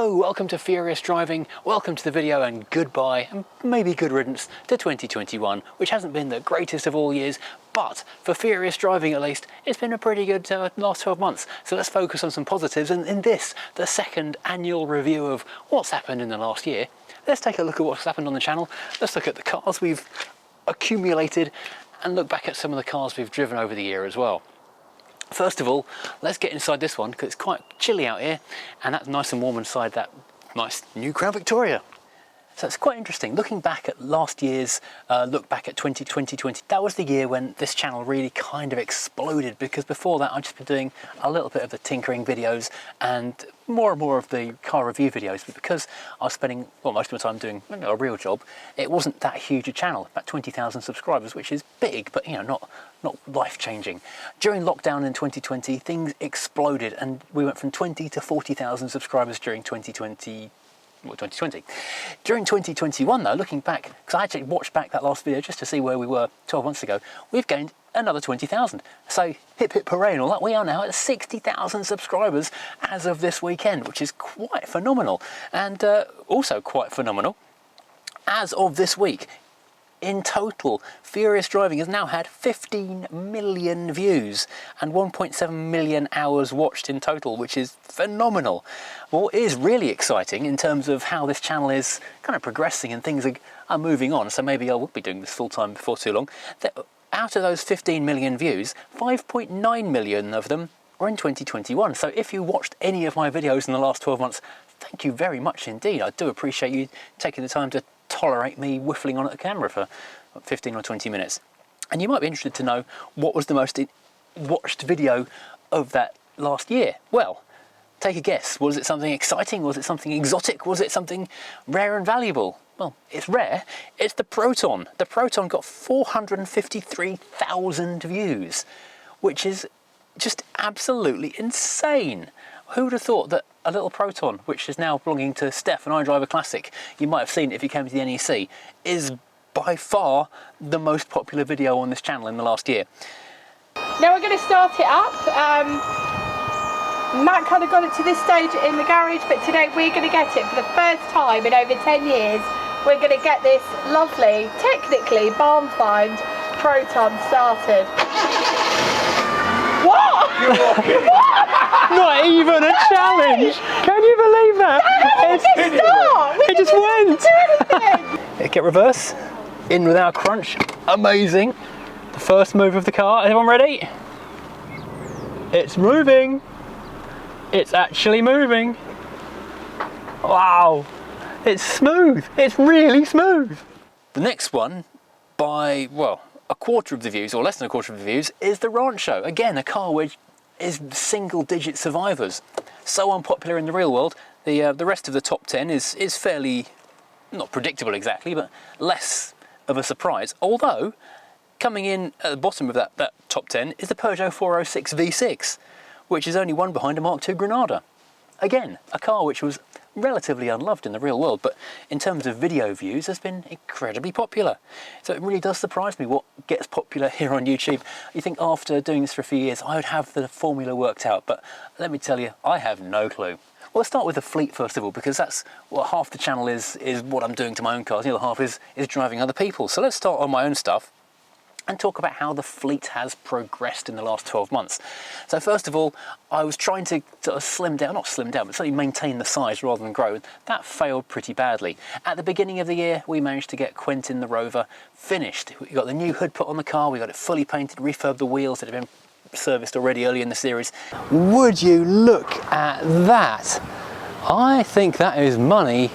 Hello, welcome to Furious Driving, welcome to the video and goodbye, and maybe good riddance to 2021, which hasn't been the greatest of all years, but for Furious Driving at least, it's been a pretty good last 12 months. So let's focus on some positives, and in this, the second annual review of what's happened in the last year, let's take a look at what's happened on the channel, let's look at the cars we've accumulated, and look back at some of the cars we've driven over the year as well. First of all, let's get inside this one because it's quite chilly out here and that's nice and warm inside that nice new Crown Victoria. So it's quite interesting. Looking back at last year's look back at 2020, that was the year when this channel really kind of exploded, because before that I'd just been doing a little bit of the tinkering videos and more of the car review videos, but because I was spending most of my time doing a real job, it wasn't that huge a channel, about 20,000 subscribers, which is big, but not life-changing. During lockdown in 2020, things exploded and we went from 20 to 40,000 subscribers during 2020. During 2021 though, looking back, because I actually watched back that last video just to see where we were 12 months ago, we've gained another 20,000. So hip hip hooray and all that, we are now at 60,000 subscribers as of this weekend, which is quite phenomenal. And also quite phenomenal, as of this week, in total, Furious Driving has now had 15 million views and 1.7 million hours watched in total, which is phenomenal. What is really exciting in terms of how this channel is kind of progressing and things are moving on, so maybe I will be doing this full time before too long, that out of those 15 million views, 5.9 million of them were in 2021. So if you watched any of my videos in the last 12 months, thank you very much indeed. I do appreciate you taking the time to tolerate me whiffling on at the camera for 15 or 20 minutes. And you might be interested to know what was the most watched video of that last year. Well, take a guess. Was it something exciting? Was it something exotic? Was it something rare and valuable? Well, it's rare. It's the Proton. The Proton got 453,000 views, which is just absolutely insane. Who would have thought that a little Proton, which is now belonging to Steph and iDriver Classic, you might have seen it if you came to the NEC, is by far the most popular video on this channel in the last year. Now we're going to start it up. Matt kind of got it to this stage in the garage, but today we're going to get it for the first time in over 10 years. We're going to get this lovely, technically barn find Proton started. What? Not even a challenge! Can you believe that? It just went! Get reverse, in without a crunch, amazing. The first move of the car, everyone ready? It's moving! It's actually moving! Wow! It's smooth! It's really smooth! The next one, by, well, a quarter of the views, or less than a quarter of the views, is the Rancho. Again, a car which is single-digit survivors. So unpopular in the real world, the rest of the top 10 is fairly, not predictable exactly, but less of a surprise. Although, coming in at the bottom of that top 10 is the Peugeot 406 V6, which is only one behind a Mark II Granada. Again, a car which was relatively unloved in the real world, but in terms of video views has been incredibly popular. So it really does surprise me what gets popular here on YouTube. You think after doing this for a few years I would have the formula worked out, but let me tell you, I have no clue. Well, let's start with the fleet first of all, because that's what half the channel is what I'm doing to my own cars, the other half is driving other people. So let's start on my own stuff and talk about how the fleet has progressed in the last 12 months. So first of all, I was trying to sort of not slim down, but certainly maintain the size rather than grow. That failed pretty badly. At the beginning of the year, we managed to get Quentin the Rover finished. We got the new hood put on the car, we got it fully painted, refurbed the wheels that had been serviced already early in the series. Would you look at that? I think that is money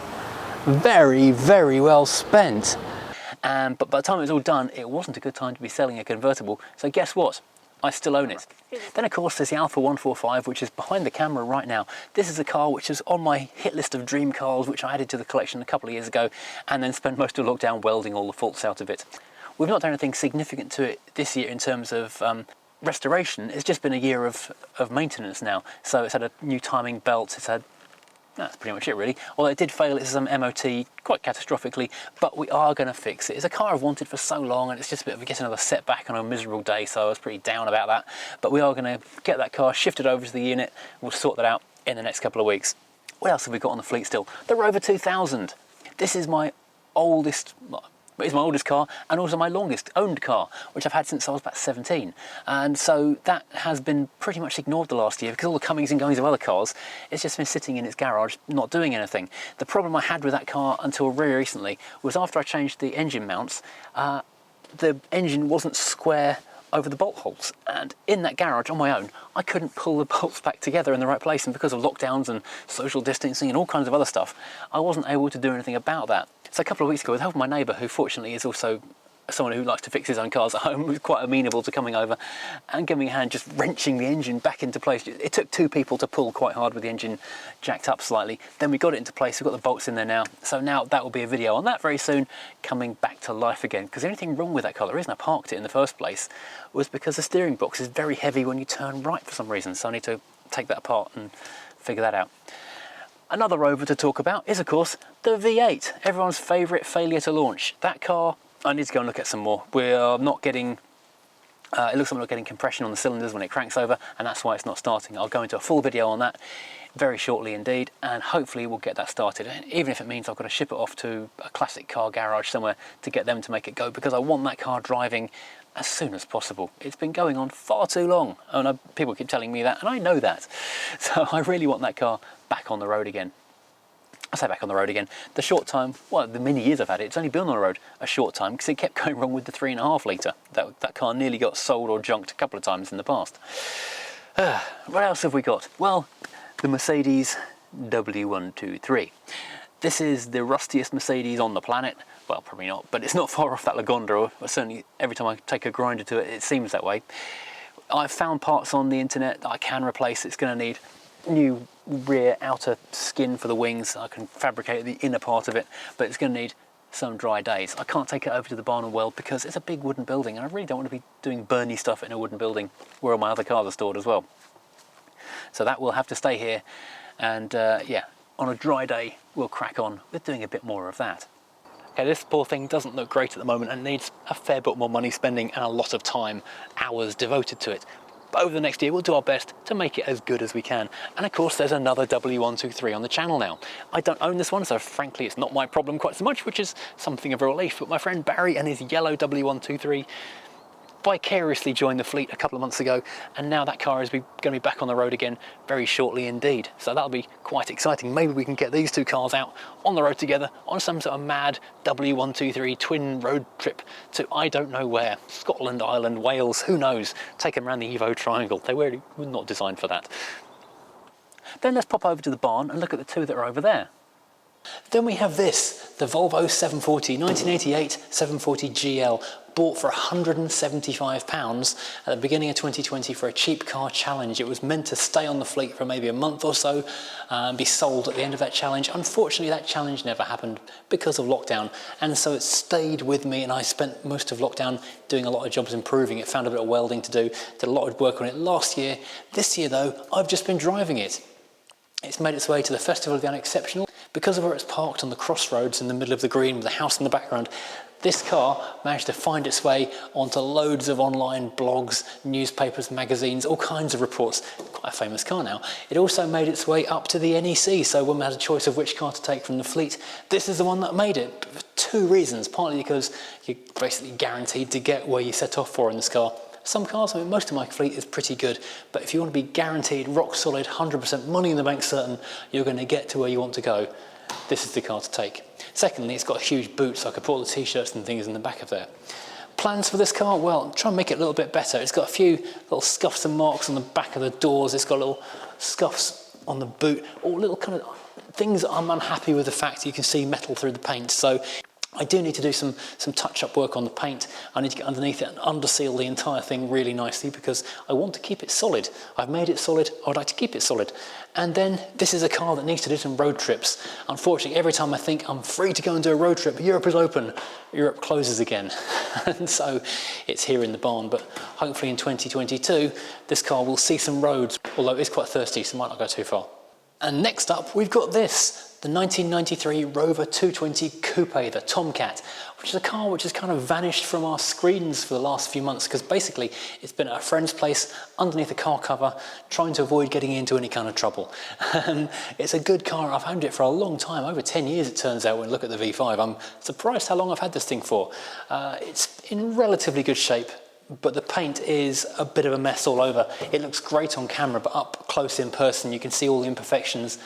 very, very well spent. But by the time it was all done, it wasn't a good time to be selling a convertible, so guess what? I still own it. Then of course there's the Alpha 145, which is behind the camera right now. This is a car which is on my hit list of dream cars, which I added to the collection a couple of years ago, and then spent most of lockdown welding all the faults out of it. We've not done anything significant to it this year in terms of restoration. It's just been a year of maintenance now. So it's had a new timing belt, it's had that's pretty much it really. Although it did fail its MOT quite catastrophically, but we are going to fix it. It's a car I've wanted for so long and it's just a bit of getting another setback on a miserable day, so I was pretty down about that. But we are going to get that car shifted over to the unit. We'll sort that out in the next couple of weeks. What else have we got on the fleet still? The Rover 2000. This is my oldest, it's my oldest car and also my longest owned car, which I've had since I was about 17. And so that has been pretty much ignored the last year because all the comings and goings of other cars, it's just been sitting in its garage, not doing anything. The problem I had with that car until very recently was after I changed the engine mounts, the engine wasn't square over the bolt holes, and in that garage on my own I couldn't pull the bolts back together in the right place, and because of lockdowns and social distancing and all kinds of other stuff, I wasn't able to do anything about that. So a couple of weeks ago, with the help of my neighbour, who fortunately is also someone who likes to fix his own cars at home, was quite amenable to coming over and giving me a hand just wrenching the engine back into place. It took two people to pull quite hard with the engine jacked up slightly. Then we got it into place, we've got the bolts in there now. So now that will be a video on that very soon, coming back to life again. Because the only thing wrong with that car, the reason I parked it in the first place, was because the steering box is very heavy when you turn right for some reason. So I need to take that apart and figure that out. Another Rover to talk about is, of course, the V8, everyone's favourite failure to launch. That car, I need to go and look at some more. We're not getting, it looks like we're not getting compression on the cylinders when it cranks over, and that's why it's not starting. I'll go into a full video on that very shortly indeed, and hopefully we'll get that started, even if it means I've got to ship it off to a classic car garage somewhere to get them to make it go, because I want that car driving as soon as possible. It's been going on far too long, and people keep telling me that, and I know that. So I really want that car back on the road again. I say back on the road again. The short time, well, the many years I've had it, it's only been on the road a short time because it kept going wrong with the 3.5 litre. That car nearly got sold or junked a couple of times in the past. What else have we got? Well, the Mercedes W123. This is the rustiest Mercedes on the planet. Well, probably not, but it's not far off that Lagonda, or certainly every time I take a grinder to it, it seems that way. I've found parts on the internet that I can replace. It's going to need new rear outer skin for the wings. I can fabricate the inner part of it, but it's going to need some dry days. I can't take it over to the barn and weld because it's a big wooden building, and I really don't want to be doing Bernie stuff in a wooden building where all my other cars are stored as well. So that will have to stay here, and yeah, on a dry day we'll crack on with doing a bit more of that. Okay, this poor thing doesn't look great at the moment and needs a fair bit more money spending and a lot of time, hours devoted to it. But over the next year we'll do our best to make it as good as we can. And of course there's another W123 on the channel now. I don't own this one, so frankly it's not my problem quite so much, which is something of a relief. But my friend Barry and his yellow W123 vicariously joined the fleet a couple of months ago, and now that car is going to be back on the road again very shortly indeed. So that'll be quite exciting. Maybe we can get these two cars out on the road together on some sort of mad W123 twin road trip to I don't know where, Scotland, Ireland, Wales, who knows, take them around the Evo Triangle. They were not designed for that. Then let's pop over to the barn and look at the two that are over there. Then we have this, the Volvo 740, 1988 740 GL, bought for £175 at the beginning of 2020 for a cheap car challenge. It was meant to stay on the fleet for maybe a month or so and be sold at the end of that challenge. Unfortunately, that challenge never happened because of lockdown, and so it stayed with me, and I spent most of lockdown doing a lot of jobs improving it, found a bit of welding to do, did a lot of work on it last year. This year though, I've just been driving it. It's made its way to the Festival of the Unexceptional. Because of where it's parked on the crossroads in the middle of the green with the house in the background, this car managed to find its way onto loads of online blogs, newspapers, magazines, all kinds of reports. Quite a famous car now. It also made its way up to the NEC, so when we had a choice of which car to take from the fleet, this is the one that made it, for two reasons. Partly because you're basically guaranteed to get where you set off for in this car. Some cars, I mean, most of my fleet is pretty good, but if you want to be guaranteed, rock solid, 100% money in the bank certain, you're going to get to where you want to go, this is the car to take. Secondly, it's got a huge boot, so I could put all the t-shirts and things in the back of there. Plans for this car? Well, try and make it a little bit better. It's got a few little scuffs and marks on the back of the doors. It's got little scuffs on the boot, all little kind of things I'm unhappy with the fact you can see metal through the paint. So I do need to do some touch-up work on the paint. I need to get underneath it and underseal the entire thing really nicely because I want to keep it solid. I've made it solid, I would like to keep it solid. And then this is a car that needs to do some road trips. Unfortunately, every time I think I'm free to go and do a road trip, Europe is open, Europe closes again. And so it's here in the barn, but hopefully in 2022, this car will see some roads, although it's quite thirsty, so it might not go too far. And next up, we've got this, the 1993 Rover 220 Coupe, the Tomcat, which is a car which has kind of vanished from our screens for the last few months because basically it's been at a friend's place underneath a car cover trying to avoid getting into any kind of trouble. It's a good car. I've owned it for a long time, over 10 years it turns out when you look at the V5. I'm surprised how long I've had this thing for. It's in relatively good shape, but the paint is a bit of a mess all over. It looks great on camera, but up close in person you can see all the imperfections.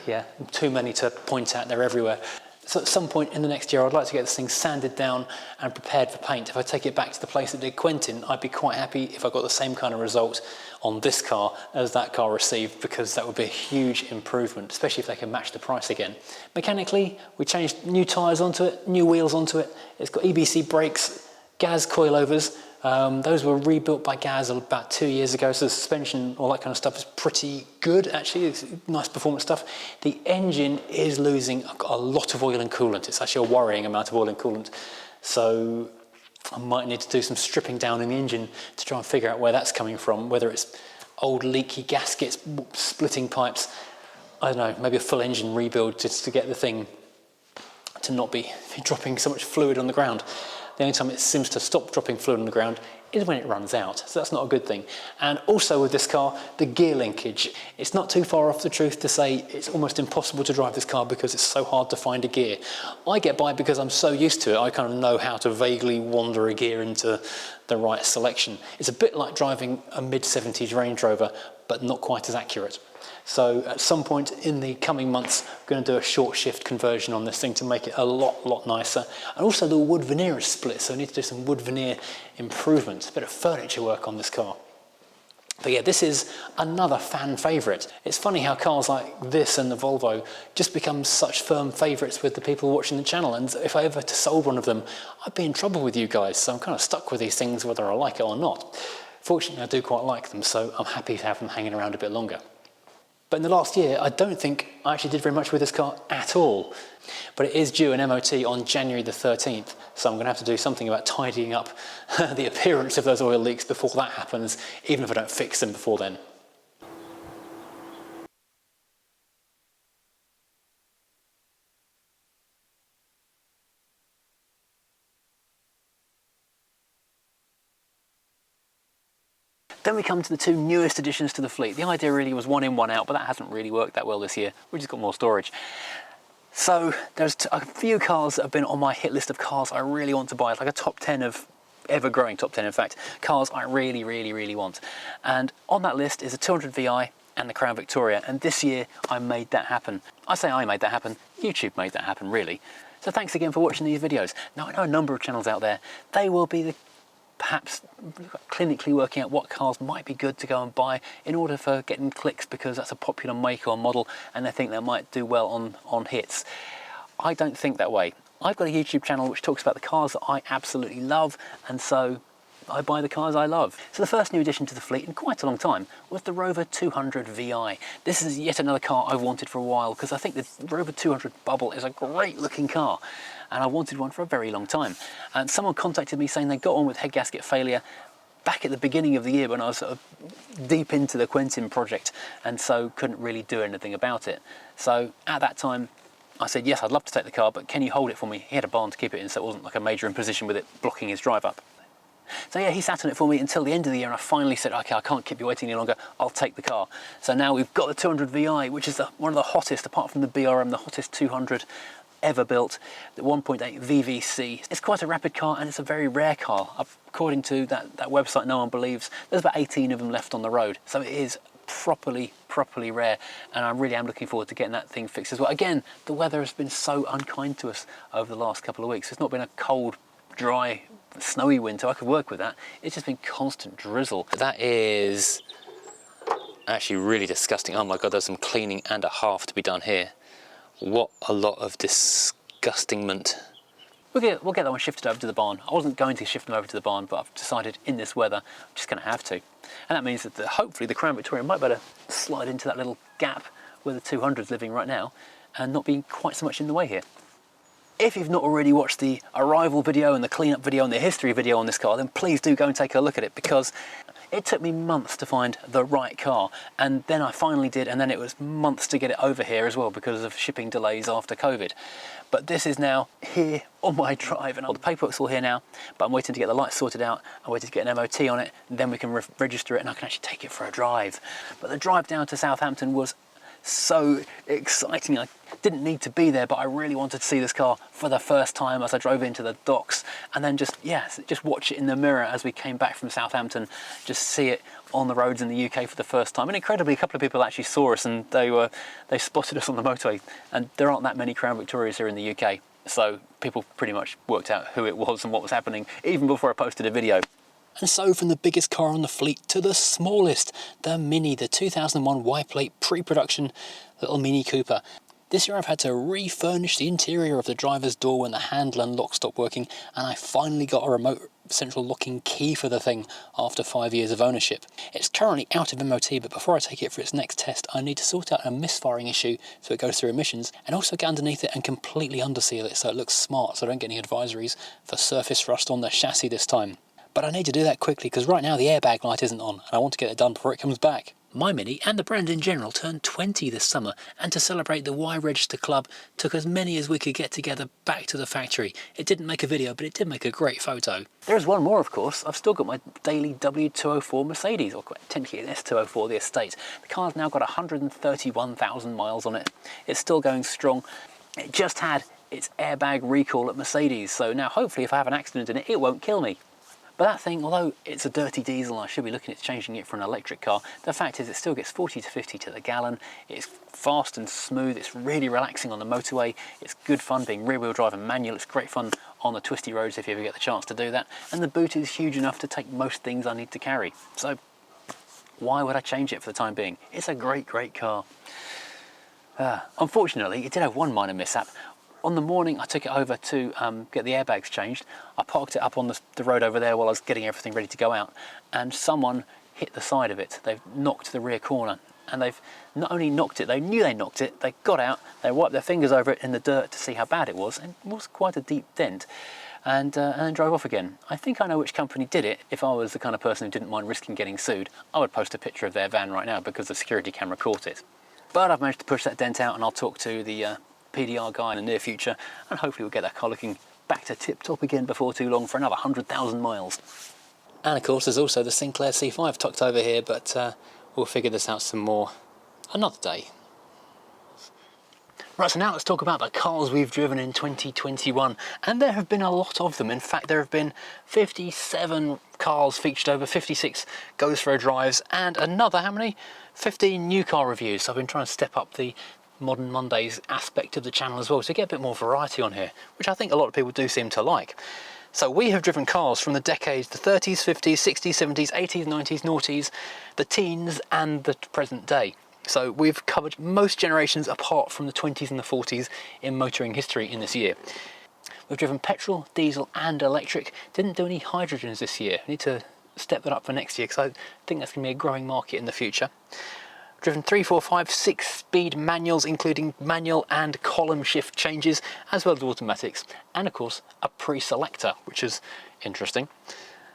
Yeah, too many to point out, they're everywhere. So at some point in the next year I'd like to get this thing sanded down and prepared for paint. If I take it back to the place that did Quentin, I'd be quite happy if I got the same kind of result on this car as that car received, because that would be a huge improvement, especially if they can match the price again. Mechanically, we changed new tyres onto it, new wheels onto it. It's got EBC brakes, Gaz coilovers. Those were rebuilt by Gaz about 2 years ago, so the suspension, all that kind of stuff is pretty good actually. It's nice performance stuff. The engine is losing a lot of oil and coolant. It's actually a worrying amount of oil and coolant. So I might need to do some stripping down in the engine to try and figure out where that's coming from, whether it's old leaky gaskets, splitting pipes. I don't know, maybe a full engine rebuild just to get the thing to not be dropping so much fluid on the ground. The only time it seems to stop dropping fluid on the ground is when it runs out, so that's not a good thing. And also with this car, the gear linkage. It's not too far off the truth to say it's almost impossible to drive this car because it's so hard to find a gear. I get by because I'm so used to it, I kind of know how to vaguely wander a gear into the right selection. It's a bit like driving a mid-70s Range Rover, but not quite as accurate. So at some point in the coming months, I'm going to do a short shift conversion on this thing to make it a lot nicer. And also the wood veneer is split, so I need to do some wood veneer improvements, a bit of furniture work on this car. But yeah, this is another fan favourite. It's funny how cars like this and the Volvo just become such firm favourites with the people watching the channel, and if I ever sold one of them, I'd be in trouble with you guys, so I'm kind of stuck with these things whether I like it or not. Fortunately, I do quite like them, so I'm happy to have them hanging around a bit longer. But in the last year, I don't think I actually did very much with this car at all. But it is due an MOT on January the 13th, so I'm going to have to do something about tidying up the appearance of those oil leaks before that happens, even if I don't fix them before then. Then we come to the two newest additions to the fleet. The idea really was one in, one out, but that hasn't really worked that well this year. We've just got more storage. So there's a few cars that have been on my hit list of cars I really want to buy. It's like a top 10 of, ever-growing top 10 in fact, cars I really want. And on that list is a 200 VI and the Crown Victoria, and this year I made that happen. I say I made that happen, YouTube made that happen really. So thanks again for watching these videos. Now I know a number of channels out there, they will be perhaps clinically working out what cars might be good to go and buy in order for getting clicks because that's a popular make or model and they think they might do well on hits. I don't think that way. I've got a YouTube channel which talks about the cars that I absolutely love, and so I buy the cars I love. So the first new addition to the fleet in quite a long time was the Rover 200 VI. This is yet another car I've wanted for a while because I think the Rover 200 Bubble is a great looking car, and I wanted one for a very long time. And someone contacted me saying they got on with head gasket failure back at the beginning of the year when I was sort of deep into the Quentin project, and so couldn't really do anything about it. So at that time I said, yes, I'd love to take the car, but can you hold it for me? He had a barn to keep it in, so it wasn't like a major imposition with it blocking his drive up. So yeah, he sat on it for me until the end of the year, and I finally said, okay, I can't keep you waiting any longer, I'll take the car. So now we've got the 200 VI, which is one of the hottest, apart from the BRM, the hottest 200 ever built, the 1.8 VVC. It's quite a rapid car and it's a very rare car. According to that website No One Believes, there's about 18 of them left on the road. So it is properly rare, and I really am looking forward to getting that thing fixed as well. Again, the weather has been so unkind to us over the last couple of weeks. It's not been a cold, dry, snowy winter. I could work with that. It's just been constant drizzle. That is actually really disgusting. Oh my God, there's some cleaning and a half to be done here. What a lot of disgustingment. We'll get that one shifted over to the barn. I wasn't going to shift them over to the barn, but I've decided in this weather, I'm just going to have to. And that means that hopefully the Crown Victoria might better slide into that little gap where the 200's living right now and not be quite so much in the way here. If you've not already watched the arrival video and the cleanup video and the history video on this car, then please do go and take a look at it, because It took me months to find the right car, and then I finally did, and then it was months to get it over here as well because of shipping delays after COVID. But this is now here on my drive, and all the paperwork's all here now, but I'm waiting to get the lights sorted out. I'm waiting to get an MOT on it, and then we can register it and I can actually take it for a drive. But the drive down to Southampton was so exciting. I didn't need to be there, but I really wanted to see this car for the first time as I drove into the docks, and then just watch it in the mirror as we came back from Southampton, just see it on the roads in the UK for the first time. And incredibly, a couple of people actually saw us, and they spotted us on the motorway, and there aren't that many Crown Victorias here in the UK, so people pretty much worked out who it was and what was happening even before I posted a video. And so from the biggest car on the fleet to the smallest, the Mini, the 2001 Y-plate pre-production little Mini Cooper. This year I've had to refurnish the interior of the driver's door when the handle and lock stopped working, and I finally got a remote central locking key for the thing after 5 years of ownership. It's currently out of MOT, but before I take it for its next test, I need to sort out a misfiring issue so it goes through emissions, and also get underneath it and completely underseal it so it looks smart, so I don't get any advisories for surface rust on the chassis this time. But I need to do that quickly because right now the airbag light isn't on, and I want to get it done before it comes back. My Mini, and the brand in general, turned 20 this summer, and to celebrate the Y Register Club, took as many as we could get together back to the factory. It didn't make a video, but it did make a great photo. There's one more, of course. I've still got my daily W204 Mercedes, or technically an S204, the estate. The car's now got 131,000 miles on it. It's still going strong. It just had its airbag recall at Mercedes, so now hopefully if I have an accident in it, it won't kill me. But that thing, although it's a dirty diesel, I should be looking at changing it for an electric car, the fact is it still gets 40 to 50 to the gallon, it's fast and smooth, it's really relaxing on the motorway, it's good fun being rear-wheel drive and manual, it's great fun on the twisty roads if you ever get the chance to do that, and the boot is huge enough to take most things I need to carry. So why would I change it for the time being? It's a great, great car. Unfortunately, it did have one minor mishap. On the morning I took it over to get the airbags changed, I parked it up on the road over there while I was getting everything ready to go out, and someone hit the side of it. They've knocked the rear corner, and they've not only knocked it, they knew they knocked it, they got out, they wiped their fingers over it in the dirt to see how bad it was, and it was quite a deep dent, and then drove off again. I think I know which company did it. If I was the kind of person who didn't mind risking getting sued, I would post a picture of their van right now because the security camera caught it. But I've managed to push that dent out, and I'll talk to the PDR guy in the near future, and hopefully we'll get that car looking back to tip-top again before too long for another 100,000 miles. And of course there's also the Sinclair C5 tucked over here, but we'll figure this out some more another day. Right, so now let's talk about the cars we've driven in 2021, and there have been a lot of them. In fact, there have been 57 cars featured over, 56 goes for a drives, and another, how many? 15 new car reviews. So I've been trying to step up the Modern Mondays aspect of the channel as well, to get a bit more variety on here, which I think a lot of people do seem to like. So we have driven cars from the decades, the 30s, 50s, 60s, 70s, 80s, 90s, noughties, the teens and the present day. So we've covered most generations apart from the 20s and the 40s in motoring history in this year. We've driven petrol, diesel and electric. Didn't do any hydrogens this year. Need to step that up for next year because I think that's going to be a growing market in the future. Driven 3, 4, 5, 6-speed manuals, including manual and column shift changes, as well as automatics, and of course a pre-selector, which is interesting.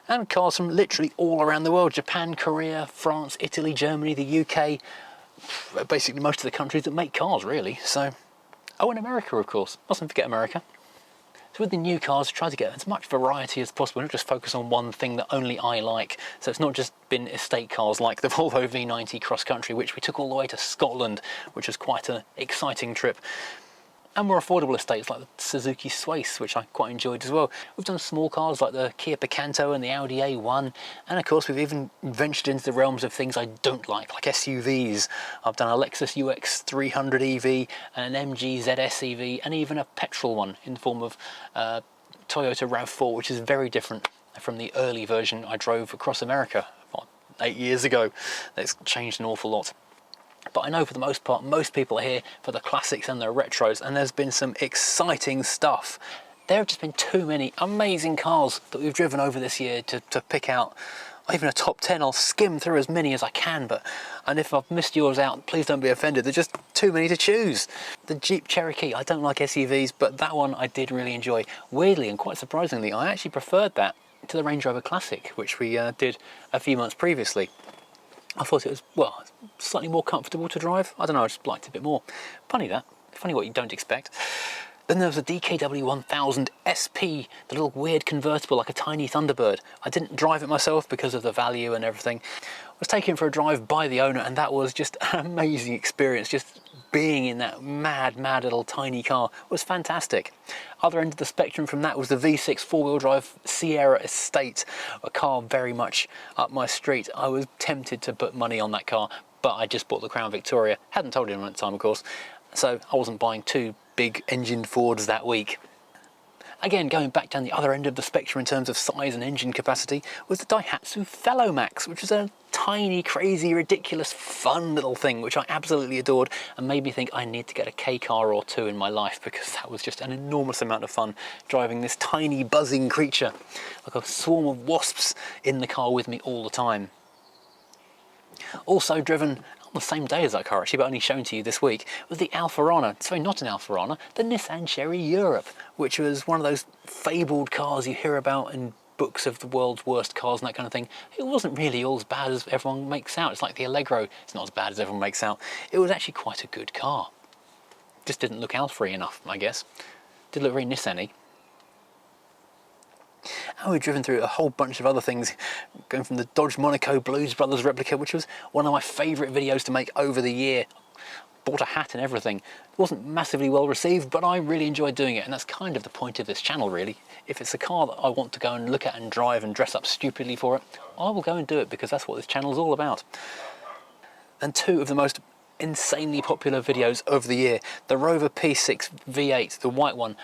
And cars from literally all around the world: Japan, Korea, France, Italy, Germany, the UK, basically most of the countries that make cars, really. So, oh, and America, of course. Mustn't forget America. So with the new cars, try to get as much variety as possible, not just focus on one thing that only I like. So it's not just been estate cars like the Volvo V90 Cross Country, which we took all the way to Scotland, which was quite an exciting trip. And more affordable estates like the Suzuki Swace, which I quite enjoyed as well. We've done small cars like the Kia Picanto and the Audi A1, and of course we've even ventured into the realms of things I don't like SUVs. I've done a Lexus UX 300 EV, and an MG ZS EV, and even a petrol one in the form of Toyota RAV4, which is very different from the early version I drove across America 8 years ago. It's changed an awful lot. But I know for the most part, most people are here for the classics and the retros, and there's been some exciting stuff. There have just been too many amazing cars that we've driven over this year to pick out even a top 10. I'll skim through as many as I can, and if I've missed yours out, please don't be offended. There's just too many to choose. The Jeep Cherokee, I don't like SUVs, but that one I did really enjoy. Weirdly and quite surprisingly, I actually preferred that to the Range Rover Classic, which we did a few months previously. I thought it was, well, slightly more comfortable to drive. I don't know, I just liked it a bit more. Funny what you don't expect. Then there was a DKW 1000 SP, the little weird convertible like a tiny Thunderbird. I didn't drive it myself because of the value and everything. I was taken for a drive by the owner, and that was just an amazing experience. Just being in that mad little tiny car was fantastic. Other end of the spectrum from that was the V6 four-wheel drive Sierra Estate, a car very much up my street. I was tempted to put money on that car, but I just bought the Crown Victoria. Hadn't told anyone at the time, of course, so I wasn't buying two big engined Fords that week. Again, going back down the other end of the spectrum in terms of size and engine capacity was the Daihatsu Velomax, which was a tiny, crazy, ridiculous, fun little thing which I absolutely adored and made me think I need to get a K car or two in my life, because that was just an enormous amount of fun driving this tiny buzzing creature, like a swarm of wasps in the car with me all the time. Also driven on the same day as that car actually, but only shown to you this week, was the Alfarana. Sorry, not an Alfarana, the Nissan Cherry Europe, which was one of those fabled cars you hear about in books of the world's worst cars and that kind of thing. It wasn't really all as bad as everyone makes out. It's like the Allegro, it's not as bad as everyone makes out. It was actually quite a good car. Just didn't look Alfa-y enough, I guess. Did look very Nissan-y. And we've driven through a whole bunch of other things, going from the Dodge Monaco Blues Brothers replica, which was one of my favourite videos to make over the year. Bought a hat and everything. It wasn't massively well received, but I really enjoyed doing it, and that's kind of the point of this channel, really. If it's a car that I want to go and look at and drive and dress up stupidly for it, I will go and do it, because that's what this channel is all about. And two of the most insanely popular videos of the year, the Rover P6 V8, the white one.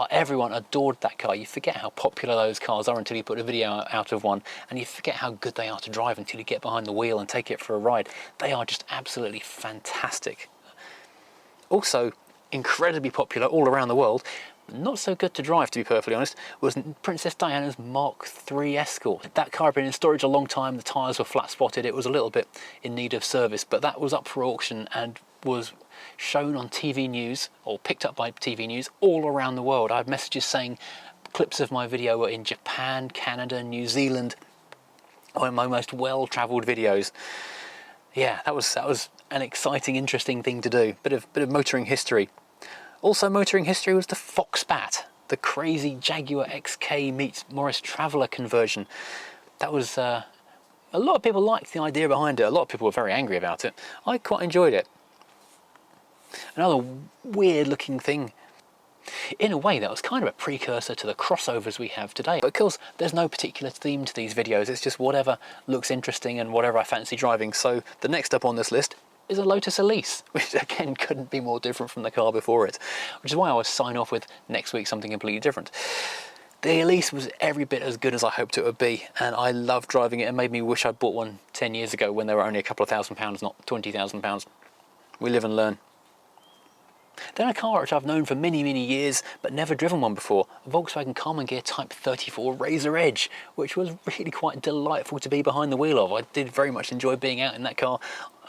Everyone adored that car. You forget how popular those cars are until you put a video out of one, and you forget how good they are to drive until you get behind the wheel and take it for a ride. They are just absolutely fantastic. Also incredibly popular all around the world, not so good to drive, to be perfectly honest, was Princess Diana's Mark III Escort. That car had been in storage a long time, the tyres were flat spotted, it was a little bit in need of service, but that was up for auction and was shown on TV news, or picked up by TV news, all around the world. I had messages saying clips of my video were in Japan, Canada, New Zealand, one of my most well-travelled videos. Yeah, that was an exciting, interesting thing to do. Bit of motoring history. Also motoring history was the Foxbat, the crazy Jaguar XK meets Morris Traveller conversion. That was a lot of people liked the idea behind it. A lot of people were very angry about it. I quite enjoyed it. Another weird looking thing. In a way, that was kind of a precursor to the crossovers we have today. But of course, there's no particular theme to these videos. It's just whatever looks interesting and whatever I fancy driving. So the next up on this list is a Lotus Elise, which again couldn't be more different from the car before it, which is why I always sign off with next week something completely different. The Elise was every bit as good as I hoped it would be, and I loved driving it. It made me wish I'd bought one 10 years ago when they were only a couple of £1,000, not £20,000. We live and learn. Then a car which I've known for many years but never driven one before, a Volkswagen Karmann Gear Type 34 Razor Edge, which was really quite delightful to be behind the wheel of. I did very much enjoy being out in that car.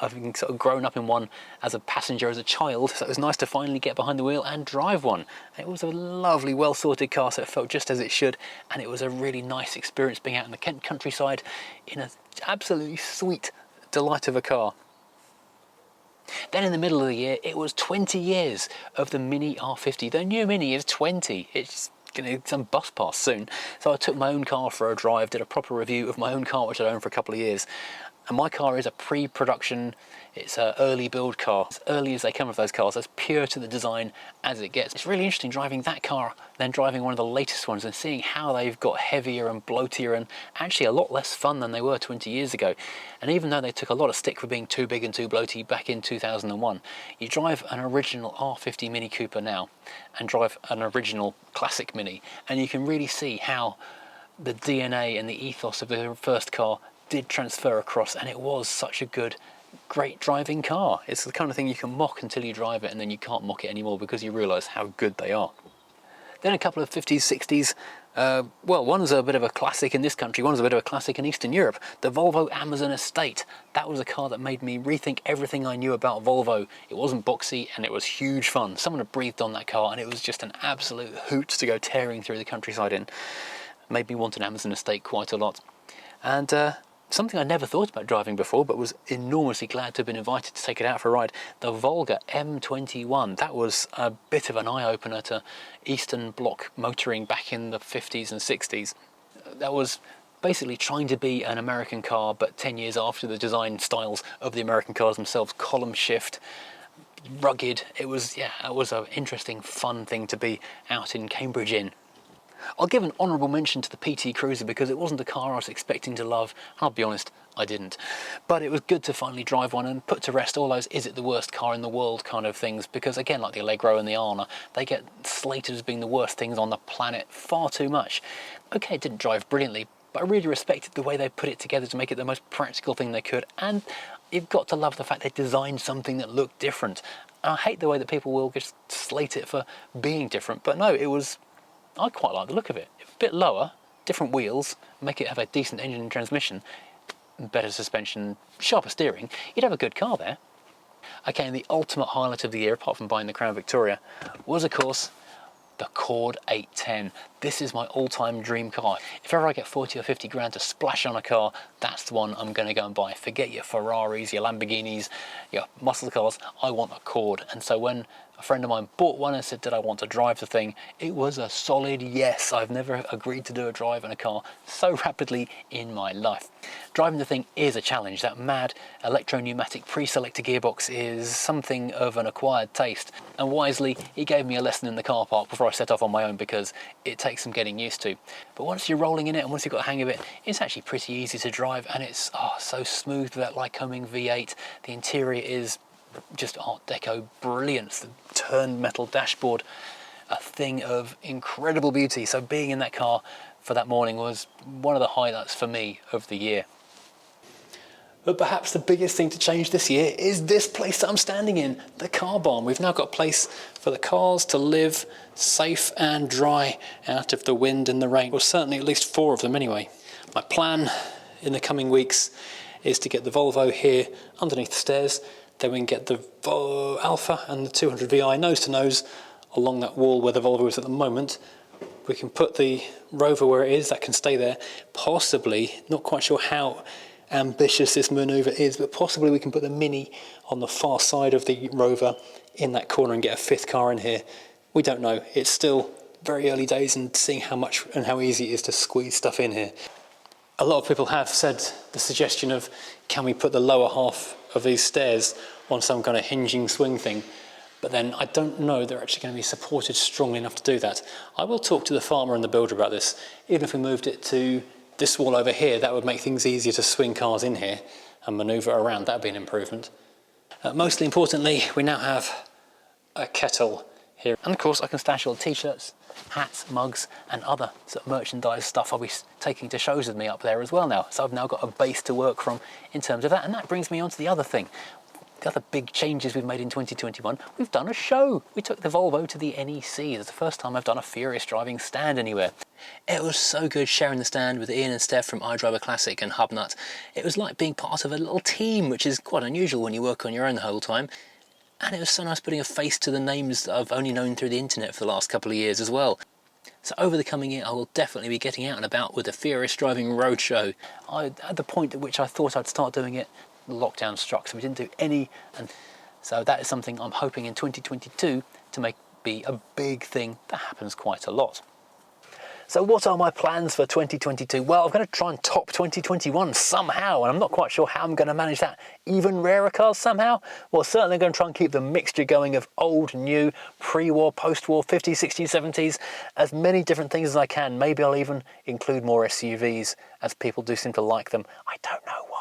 I've sort of grown up in one as a passenger as a child, so it was nice to finally get behind the wheel and drive one. It was a lovely, well sorted car, so it felt just as it should, and it was a really nice experience being out in the Kent countryside in an absolutely sweet delight of a car. Then in the middle of the year, it was 20 years of the Mini R50. The new Mini is 20. It's going to need some bus pass soon. So I took my own car for a drive, did a proper review of my own car, which I'd owned for a couple of years. And my car is a pre-production, it's an early build car. As early as they come with those cars, as pure to the design as it gets. It's really interesting driving that car, then driving one of the latest ones and seeing how they've got heavier and bloatier and actually a lot less fun than they were 20 years ago. And even though they took a lot of stick for being too big and too bloaty back in 2001, you drive an original R50 Mini Cooper now and drive an original classic Mini, and you can really see how the DNA and the ethos of the first car did transfer across, and it was such a good, great driving car. It's the kind of thing you can mock until you drive it, and then you can't mock it anymore because you realise how good they are. Then a couple of 50s, 60s, well, one's a bit of a classic in this country, one's a bit of a classic in Eastern Europe. The Volvo Amazon Estate. That was a car that made me rethink everything I knew about Volvo. It wasn't boxy and it was huge fun. Someone had breathed on that car and it was just an absolute hoot to go tearing through the countryside in. Made me want an Amazon estate quite a lot. And something I never thought about driving before, but was enormously glad to have been invited to take it out for a ride, the Volga M21. That was a bit of an eye-opener to Eastern Bloc motoring back in the 50s and 60s. That was basically trying to be an American car, but 10 years after the design styles of the American cars themselves. Column shift, rugged. It was an interesting, fun thing to be out in Cambridge in. I'll give an honourable mention to the PT Cruiser because it wasn't a car I was expecting to love. I'll be honest, I didn't. But it was good to finally drive one and put to rest all those is it the worst car in the world kind of things, because again, like the Allegro and the Arna, they get slated as being the worst things on the planet far too much. Okay, it didn't drive brilliantly, but I really respected the way they put it together to make it the most practical thing they could, and you've got to love the fact they designed something that looked different. I hate the way that people will just slate it for being different, but no, I quite like the look of it. A bit lower, different wheels, make it have a decent engine and transmission, better suspension, sharper steering. You'd have a good car there. Okay, and the ultimate highlight of the year, apart from buying the Crown Victoria, was of course the Cord 810. This is my all-time dream car. If ever I get 40 or 50 grand to splash on a car, that's the one I'm going to go and buy. Forget your Ferraris, your Lamborghinis, your muscle cars. I want a Cord. And so when a friend of mine bought one and said, did I want to drive the thing? It was a solid yes. I've never agreed to do a drive in a car so rapidly in my life. Driving the thing is a challenge. That mad electro-pneumatic pre-selector gearbox is something of an acquired taste. And wisely, he gave me a lesson in the car park before I set off on my own because it takes some getting used to. But once you're rolling in it and once you've got the hang of it, it's actually pretty easy to drive, and it's so smooth with that Lycoming V8. The interior is just Art Deco brilliance. The turned metal dashboard, a thing of incredible beauty. So being in that car for that morning was one of the highlights for me of the year. But perhaps the biggest thing to change this year is this place that I'm standing in, the car barn. We've now got a place for the cars to live safe and dry out of the wind and the rain. Well, certainly at least 4 of them anyway. My plan in the coming weeks is to get the Volvo here underneath the stairs. Then we can get the Alpha and the 200 VI nose to nose along that wall where the Volvo is at the moment. We can put the Rover where it is, that can stay there. Possibly, not quite sure how ambitious this manoeuvre is, but possibly we can put the Mini on the far side of the Rover in that corner and get a 5th car in here. We don't know. It's still very early days and seeing how much and how easy it is to squeeze stuff in here. A lot of people have said the suggestion of, can we put the lower half of these stairs on some kind of hinging swing thing? But then I don't know they're actually going to be supported strongly enough to do that. I will talk to the farmer and the builder about this. Even if we moved it to this wall over here, that would make things easier to swing cars in here and manoeuvre around. That would be an improvement. Mostly importantly, we now have a kettle here. And of course I can stash all the t-shirts, hats, mugs and other sort of merchandise stuff I'll be taking to shows with me up there as well now. So I've now got a base to work from in terms of that. And that brings me on to the other thing. The other big changes we've made in 2021, we've done a show. We took the Volvo to the NEC. It's the first time I've done a furious driving stand anywhere. It was so good sharing the stand with Ian and Steph from iDriver Classic and Hubnut. It was like being part of a little team, which is quite unusual when you work on your own the whole time. And it was so nice putting a face to the names that I've only known through the internet for the last couple of years as well. So over the coming year I will definitely be getting out and about with the Furious Driving Roadshow. At the point at which I thought I'd start doing it, the lockdown struck, so we didn't do any, and so that is something I'm hoping in 2022 to be a big thing that happens quite a lot. So what are my plans for 2022? Well, I'm going to try and top 2021 somehow, and I'm not quite sure how I'm going to manage that. Even rarer cars somehow? Well, certainly I'm going to try and keep the mixture going of old, new, pre-war, post-war, 50s, 60s, 70s, as many different things as I can. Maybe I'll even include more SUVs, as people do seem to like them. I don't know why.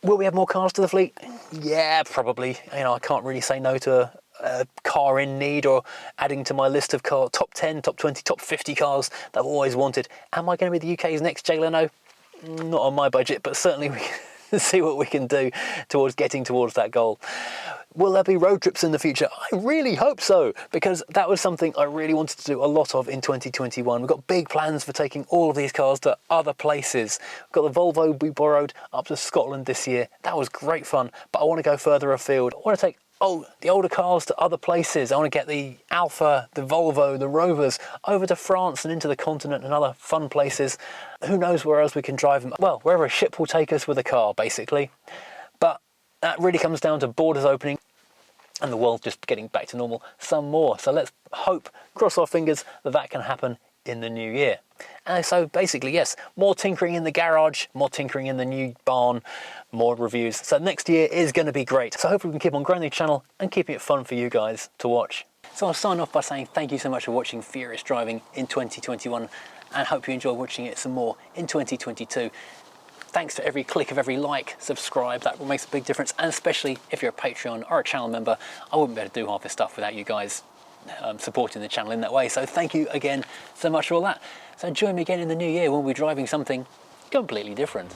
Will we have more cars to the fleet? Yeah, probably. You know, I can't really say no to a car in need or adding to my list of top 10, top 20, top 50 cars that I've always wanted. Am I going to be the UK's next Jay Leno? Not on my budget, but certainly we can see what we can do towards getting towards that goal. Will there be road trips in the future? I really hope so, because that was something I really wanted to do a lot of in 2021. We've got big plans for taking all of these cars to other places. We've got the Volvo we borrowed up to Scotland this year. That was great fun, but I want to go further afield. I want to take the older cars to other places. I want to get the Alfa, the Volvo, the Rovers over to France and into the continent and other fun places. Who knows where else we can drive them? Well, wherever a ship will take us with a car, basically. But that really comes down to borders opening and the world just getting back to normal some more. So let's hope, cross our fingers, that that can happen in the new year. And so basically, yes, more tinkering in the garage, more tinkering in the new barn, more reviews. So next year is going to be great. So hopefully we can keep on growing the channel and keeping it fun for you guys to watch. So I'll sign off by saying thank you so much for watching Furious Driving in 2021 and hope you enjoy watching it some more in 2022. Thanks for every click of every like, subscribe, that makes a big difference, and especially if you're a Patreon or a channel member, I wouldn't be able to do half this stuff without you guys supporting the channel in that way. So thank you again so much for all that. So join me again in the new year when we'll be driving something completely different.